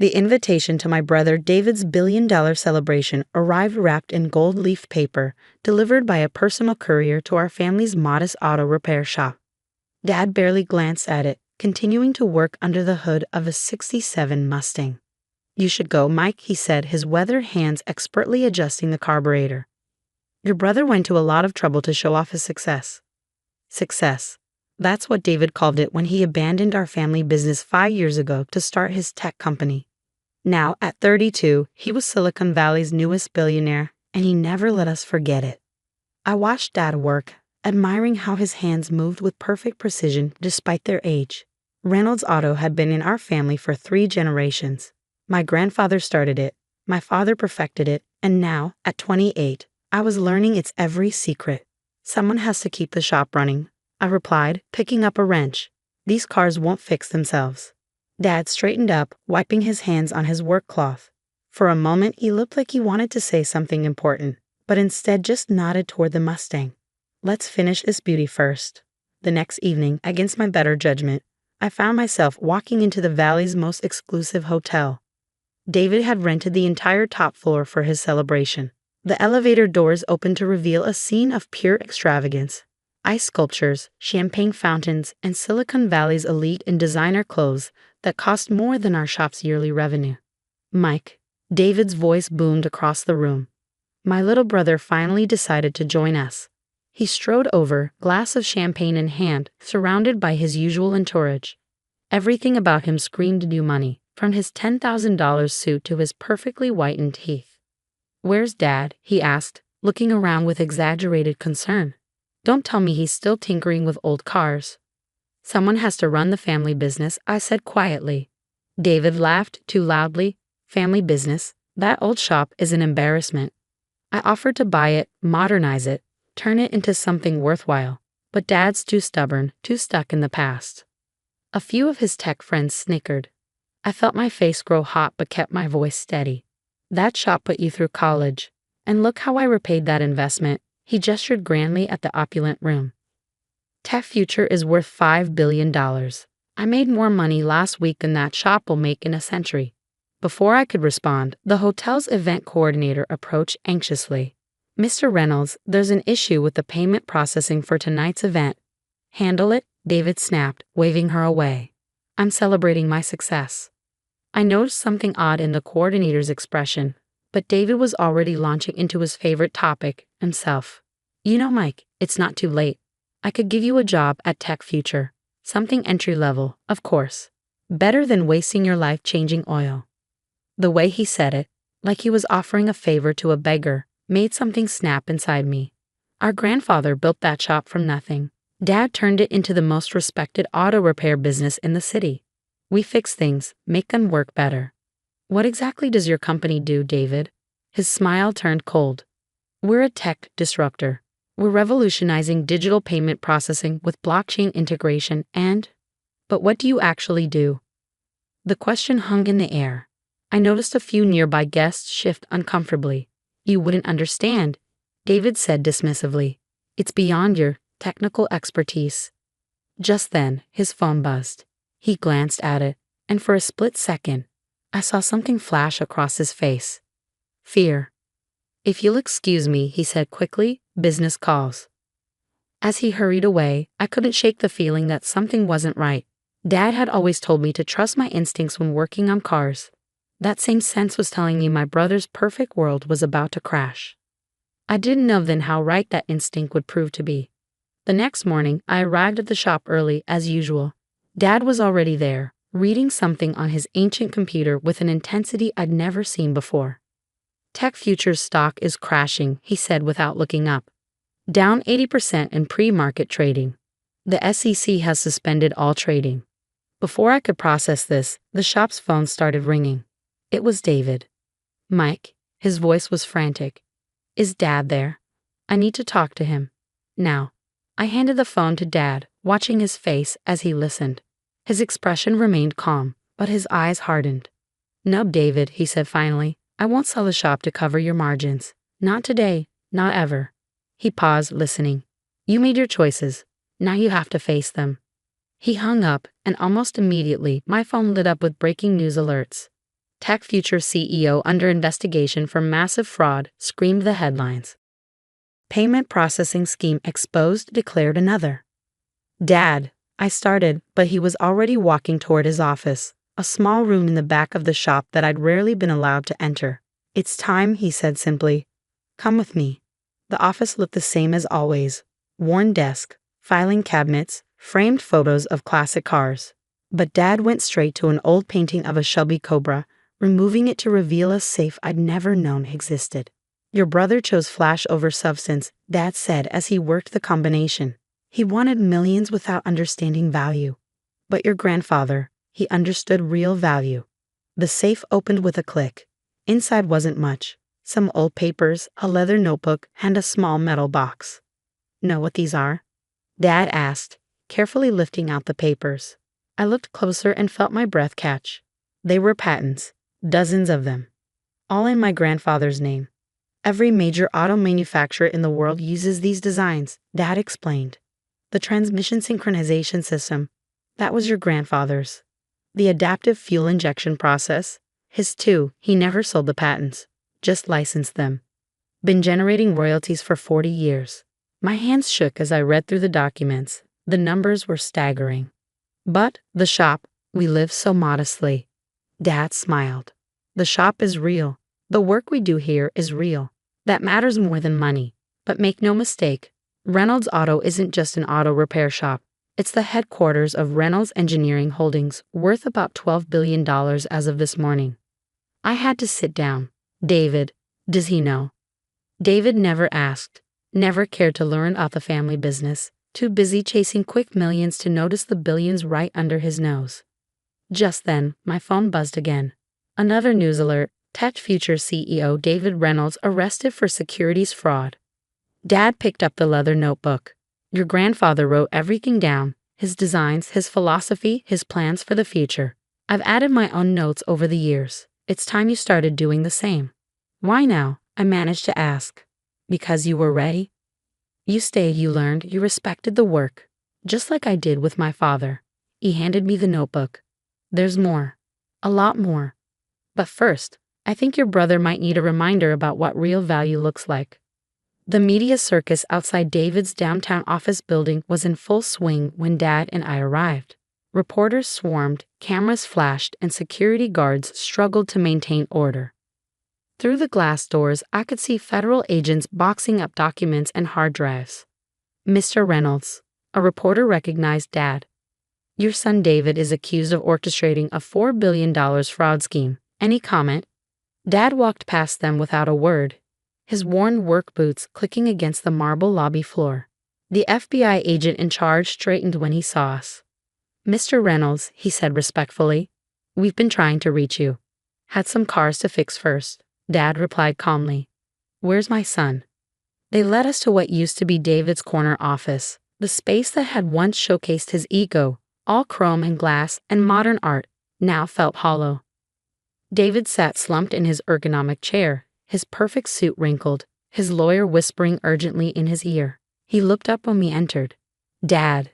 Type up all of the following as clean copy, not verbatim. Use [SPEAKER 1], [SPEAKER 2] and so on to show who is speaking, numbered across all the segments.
[SPEAKER 1] The invitation to my brother David's $1 billion celebration arrived wrapped in gold leaf paper, delivered by a personal courier to our family's modest auto repair shop. Dad barely glanced at it, continuing to work under the hood of a '67 Mustang. "You should go, Mike," he said, his weathered hands expertly adjusting the carburetor. "Your brother went to a lot of trouble to show off his success." Success. That's what David called it when he abandoned our family business 5 years ago to start his tech company. Now, at 32, he was Silicon Valley's newest billionaire, and he never let us forget it. I watched Dad work, admiring how his hands moved with perfect precision despite their age. Reynolds Auto had been in our family for 3 generations. My grandfather started it, my father perfected it, and now, at 28, I was learning its every secret. "Someone has to keep the shop running," I replied, picking up a wrench. "These cars won't fix themselves." Dad straightened up, wiping his hands on his work cloth. For a moment, he looked like he wanted to say something important, but instead just nodded toward the Mustang. "Let's finish this beauty first." The next evening, against my better judgment, I found myself walking into the Valley's most exclusive hotel. David had rented the entire top floor for his celebration. The elevator doors opened to reveal a scene of pure extravagance. Ice sculptures, champagne fountains, and Silicon Valley's elite and designer clothes that cost more than our shop's yearly revenue. "Mike," David's voice boomed across the room. My little brother finally decided to join us. He strode over, glass of champagne in hand, surrounded by his usual entourage. Everything about him screamed new money, from his $10,000 suit to his perfectly whitened teeth. "Where's Dad?" he asked, looking around with exaggerated concern. "Don't tell me he's still tinkering with old cars." "Someone has to run the family business," I said quietly. David laughed too loudly. "Family business? That old shop is an embarrassment. I offered to buy it, modernize it, turn it into something worthwhile, but Dad's too stubborn, too stuck in the past." A few of his tech friends snickered. I felt my face grow hot but kept my voice steady. "That shop put you through college, and look how I repaid that investment." He gestured grandly at the opulent room. "Tech Future is worth $5 billion. I made more money last week than that shop will make in a century." Before I could respond, the hotel's event coordinator approached anxiously. "Mr. Reynolds, there's an issue with the payment processing for tonight's event." "Handle it," David snapped, waving her away. "I'm celebrating my success." I noticed something odd in the coordinator's expression, but David was already launching into his favorite topic, himself. "You know, Mike, it's not too late. I could give you a job at Tech Future. Something entry-level, of course. Better than wasting your life changing oil." The way he said it, like he was offering a favor to a beggar, made something snap inside me. Our grandfather built that shop from nothing. Dad turned it into the most respected auto repair business in the city. We fix things, make them work better. "What exactly does your company do, David?" His smile turned cold. "We're a tech disruptor. We're revolutionizing digital payment processing with blockchain integration and—" "But what do you actually do?" The question hung in the air. I noticed a few nearby guests shift uncomfortably. "You wouldn't understand," David said dismissively. "It's beyond your technical expertise." Just then, his phone buzzed. He glanced at it, and for a split second, I saw something flash across his face. Fear. "If you'll excuse me," he said quickly, "business calls." As he hurried away, I couldn't shake the feeling that something wasn't right. Dad had always told me to trust my instincts when working on cars. That same sense was telling me my brother's perfect world was about to crash. I didn't know then how right that instinct would prove to be. The next morning, I arrived at the shop early, as usual. Dad was already there, reading something on his ancient computer with an intensity I'd never seen before. "Tech Future's stock is crashing," he said without looking up. "Down 80% in pre-market trading. The SEC has suspended all trading." Before I could process this, the shop's phone started ringing. It was David. "Mike," his voice was frantic. "Is Dad there? I need to talk to him. Now." I handed the phone to Dad, watching his face as he listened. His expression remained calm, but his eyes hardened. "No, David," he said finally. "I won't sell the shop to cover your margins. Not today, not ever." He paused, listening. "You made your choices. Now you have to face them." He hung up, and almost immediately my phone lit up with breaking news alerts. Tech Future CEO under investigation for massive fraud, screamed the headlines. Payment processing scheme exposed, declared another. Dad, I started, but he was already walking toward his office, a small room in the back of the shop that I'd rarely been allowed to enter. It's time, he said simply. Come with me. The office looked the same as always. Worn desk, filing cabinets, framed photos of classic cars. But Dad went straight to an old painting of a Shelby Cobra, removing it to reveal a safe I'd never known existed. Your brother chose flash over substance, Dad said as he worked the combination. He wanted millions without understanding value. But your grandfather, he understood real value. The safe opened with a click. Inside wasn't much. Some old papers, a leather notebook, and a small metal box. Know what these are? Dad asked, carefully lifting out the papers. I looked closer and felt my breath catch. They were patents, dozens of them. All in my grandfather's name. Every major auto manufacturer in the world uses these designs, Dad explained. The transmission synchronization system, that was your grandfather's. The adaptive fuel injection process, his too. He never sold the patents, just licensed them. Been generating royalties for 40 years. My hands shook as I read through the documents. The numbers were staggering. But the shop, we live so modestly. Dad smiled. The shop is real. The work we do here is real. That matters more than money. But make no mistake, Reynolds Auto isn't just an auto repair shop. It's the headquarters of Reynolds Engineering Holdings, worth about $12 billion as of this morning. I had to sit down. David, does he know? David never asked, never cared to learn about the family business, too busy chasing quick millions to notice the billions right under his nose. Just then, my phone buzzed again. Another news alert. Tech Future CEO David Reynolds arrested for securities fraud. Dad picked up the leather notebook. Your grandfather wrote everything down, his designs, his philosophy, his plans for the future. I've added my own notes over the years. It's time you started doing the same. Why now? I managed to ask. Because you were ready? You stayed, you learned, you respected the work. Just like I did with my father. He handed me the notebook. There's more. A lot more. But first, I think your brother might need a reminder about what real value looks like. The media circus outside David's downtown office building was in full swing when Dad and I arrived. Reporters swarmed, cameras flashed, and security guards struggled to maintain order. Through the glass doors, I could see federal agents boxing up documents and hard drives. Mr. Reynolds, a reporter recognized Dad. Your son David is accused of orchestrating a $4 billion fraud scheme. Any comment? Dad walked past them without a word, his worn work boots clicking against the marble lobby floor. The FBI agent in charge straightened when he saw us. Mr. Reynolds, he said respectfully, we've been trying to reach you. Had some cars to fix first, Dad replied calmly. Where's my son? They led us to what used to be David's corner office, the space that had once showcased his ego, all chrome and glass and modern art, now felt hollow. David sat slumped in his ergonomic chair, his perfect suit wrinkled, his lawyer whispering urgently in his ear. He looked up when we entered. Dad,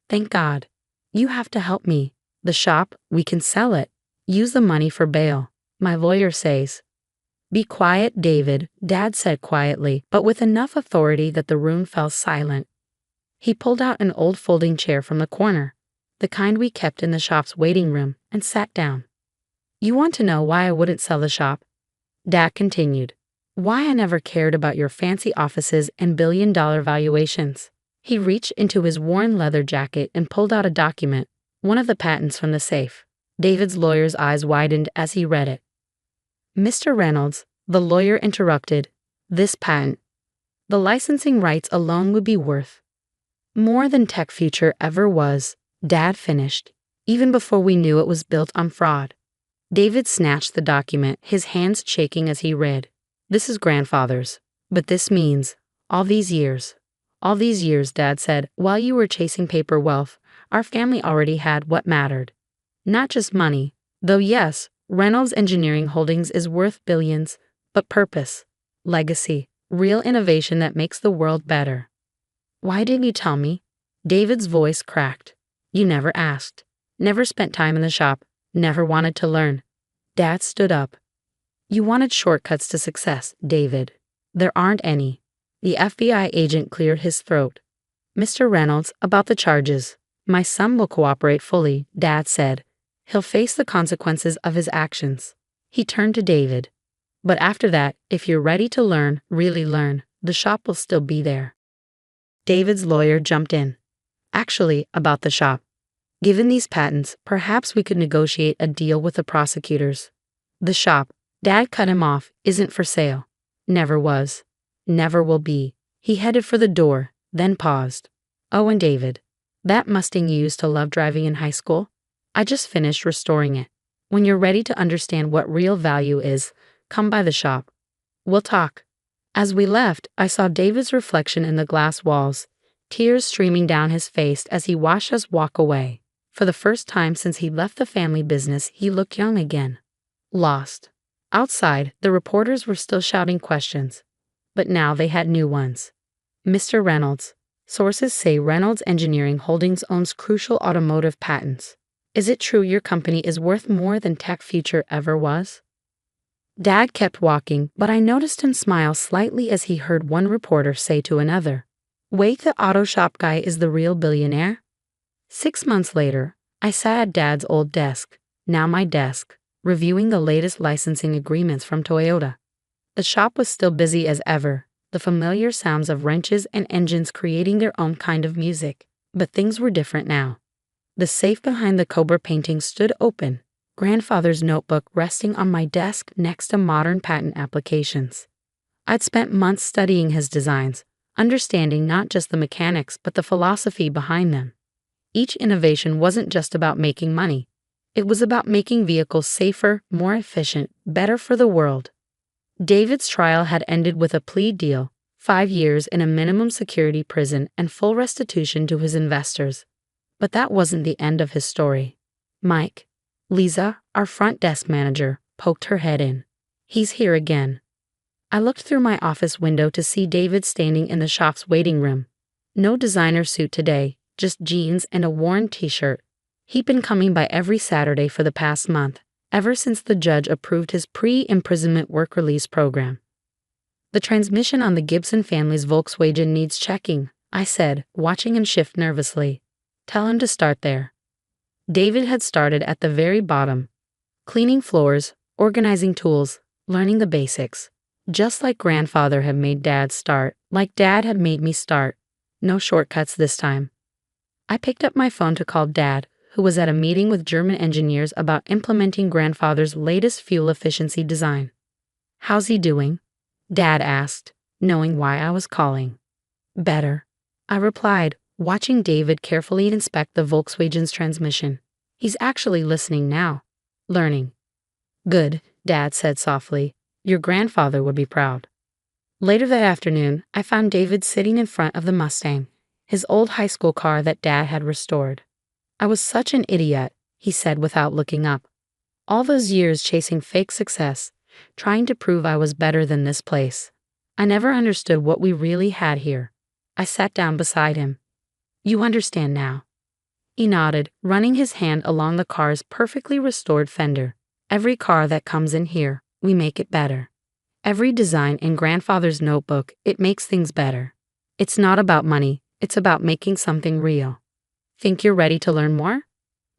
[SPEAKER 1] thank God. You have to help me. The shop, we can sell it. Use the money for bail. My lawyer says. Be quiet, David, Dad said quietly, but with enough authority that the room fell silent. He pulled out an old folding chair from the corner, the kind we kept in the shop's waiting room, and sat down. You want to know why I wouldn't sell the shop? Dad continued. Why I never cared about your fancy offices and billion-dollar valuations. He reached into his worn leather jacket and pulled out a document, one of the patents from the safe. David's lawyer's eyes widened as he read it. Mr. Reynolds, the lawyer interrupted, this patent. The licensing rights alone would be worth more than Tech Future ever was, Dad finished, even before we knew it was built on fraud. David snatched the document, his hands shaking as he read. This is grandfather's, but this means, all these years, Dad said, while you were chasing paper wealth, our family already had what mattered. Not just money, though yes, Reynolds Engineering Holdings is worth billions, but purpose, legacy, real innovation that makes the world better. Why didn't you tell me? David's voice cracked. You never asked, never spent time in the shop, never wanted to learn. Dad stood up. You wanted shortcuts to success, David. There aren't any. The FBI agent cleared his throat. Mr. Reynolds, about the charges. My son will cooperate fully, Dad said. He'll face the consequences of his actions. He turned to David. But after that, if you're ready to learn, really learn, the shop will still be there. David's lawyer jumped in. Actually, about the shop. Given these patents, perhaps we could negotiate a deal with the prosecutors. The shop, Dad cut him off, isn't for sale. Never was. Never will be. He headed for the door, then paused. Oh, and David, that Mustang you used to love driving in high school? I just finished restoring it. When you're ready to understand what real value is, come by the shop. We'll talk. As we left, I saw David's reflection in the glass walls, tears streaming down his face as he watched us walk away. For the first time since he left the family business, he looked young again. Lost. Outside, the reporters were still shouting questions, but now they had new ones. Mr. Reynolds. Sources say Reynolds Engineering Holdings owns crucial automotive patents. Is it true your company is worth more than Tech Future ever was? Dad kept walking, but I noticed him smile slightly as he heard one reporter say to another, "Wait, the auto shop guy is the real billionaire?" 6 months later, I sat at Dad's old desk, now my desk, reviewing the latest licensing agreements from Toyota. The shop was still busy as ever, the familiar sounds of wrenches and engines creating their own kind of music, but things were different now. The safe behind the Cobra painting stood open, Grandfather's notebook resting on my desk next to modern patent applications. I'd spent months studying his designs, understanding not just the mechanics but the philosophy behind them. Each innovation wasn't just about making money. It was about making vehicles safer, more efficient, better for the world. David's trial had ended with a plea deal, 5 years in a minimum security prison and full restitution to his investors. But that wasn't the end of his story. Mike, Lisa, our front desk manager, poked her head in. He's here again. I looked through my office window to see David standing in the shop's waiting room. No designer suit today, just jeans and a worn t-shirt. He'd been coming by every Saturday for the past month, ever since the judge approved his pre-imprisonment work release program. The transmission on the Gibson family's Volkswagen needs checking, I said, watching him shift nervously. Tell him to start there. David had started at the very bottom, cleaning floors, organizing tools, learning the basics. Just like Grandfather had made Dad start, like Dad had made me start. No shortcuts this time. I picked up my phone to call Dad, who was at a meeting with German engineers about implementing Grandfather's latest fuel efficiency design. How's he doing? Dad asked, knowing why I was calling. Better, I replied, watching David carefully inspect the Volkswagen's transmission. He's actually listening now. Learning. Good, Dad said softly. Your grandfather would be proud. Later that afternoon, I found David sitting in front of the Mustang, his old high school car that Dad had restored. I was such an idiot, he said without looking up. All those years chasing fake success, trying to prove I was better than this place. I never understood what we really had here. I sat down beside him. You understand now. He nodded, running his hand along the car's perfectly restored fender. Every car that comes in here, we make it better. Every design in Grandfather's notebook, it makes things better. It's not about money, it's about making something real. Think you're ready to learn more?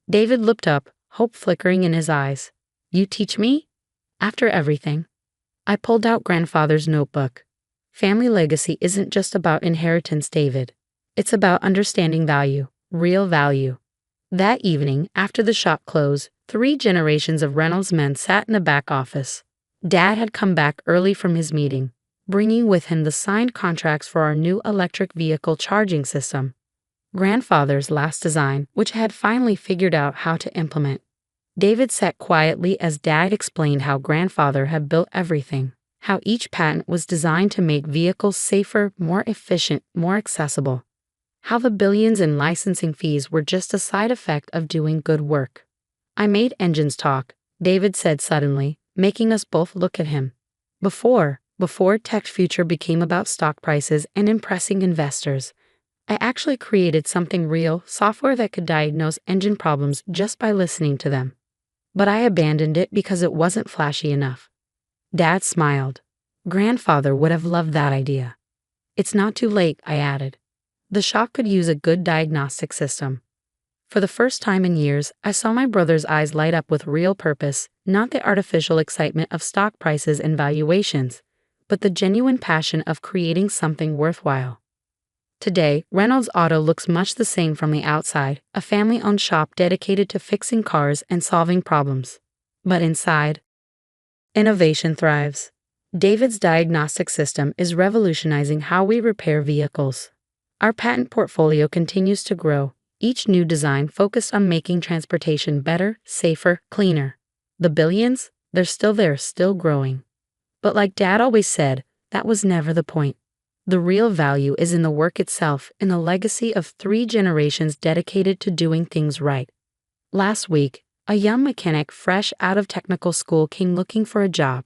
[SPEAKER 1] David looked up, hope flickering in his eyes. You teach me? After everything. I pulled out Grandfather's notebook. Family legacy isn't just about inheritance, David. It's about understanding value, real value. That evening, after the shop closed, 3 generations of Reynolds men sat in the back office. Dad had come back early from his meeting, bringing with him the signed contracts for our new electric vehicle charging system. Grandfather's last design, which I had finally figured out how to implement. David sat quietly as Dad explained how Grandfather had built everything, how each patent was designed to make vehicles safer, more efficient, more accessible. How the billions in licensing fees were just a side effect of doing good work. I made engines talk, David said suddenly, making us both look at him. Before Tech Future became about stock prices and impressing investors, I actually created something real, software that could diagnose engine problems just by listening to them. but I abandoned it because it wasn't flashy enough. Dad smiled. Grandfather would have loved that idea. It's not too late, I added. The shop could use a good diagnostic system. For the first time in years, I saw my brother's eyes light up with real purpose, not the artificial excitement of stock prices and valuations, but the genuine passion of creating something worthwhile. Today, Reynolds Auto looks much the same from the outside, a family-owned shop dedicated to fixing cars and solving problems. But inside, innovation thrives. David's diagnostic system is revolutionizing how we repair vehicles. Our patent portfolio continues to grow, each new design focused on making transportation better, safer, cleaner. The billions, they're still there, still growing. But like Dad always said, that was never the point. The real value is in the work itself, in the legacy of 3 generations dedicated to doing things right. Last week, a young mechanic fresh out of technical school came looking for a job.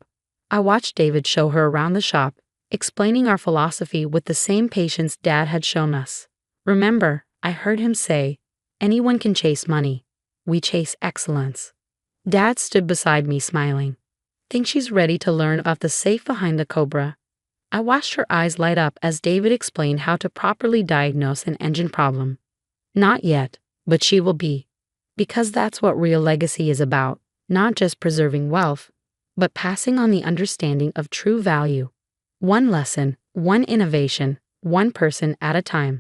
[SPEAKER 1] I watched David show her around the shop, explaining our philosophy with the same patience Dad had shown us. Remember, I heard him say, anyone can chase money. We chase excellence. Dad stood beside me smiling. Think she's ready to learn about the safe behind the Cobra? I watched her eyes light up as David explained how to properly diagnose an engine problem. Not yet, but she will be. Because that's what real legacy is about, not just preserving wealth, but passing on the understanding of true value. One lesson, one innovation, one person at a time.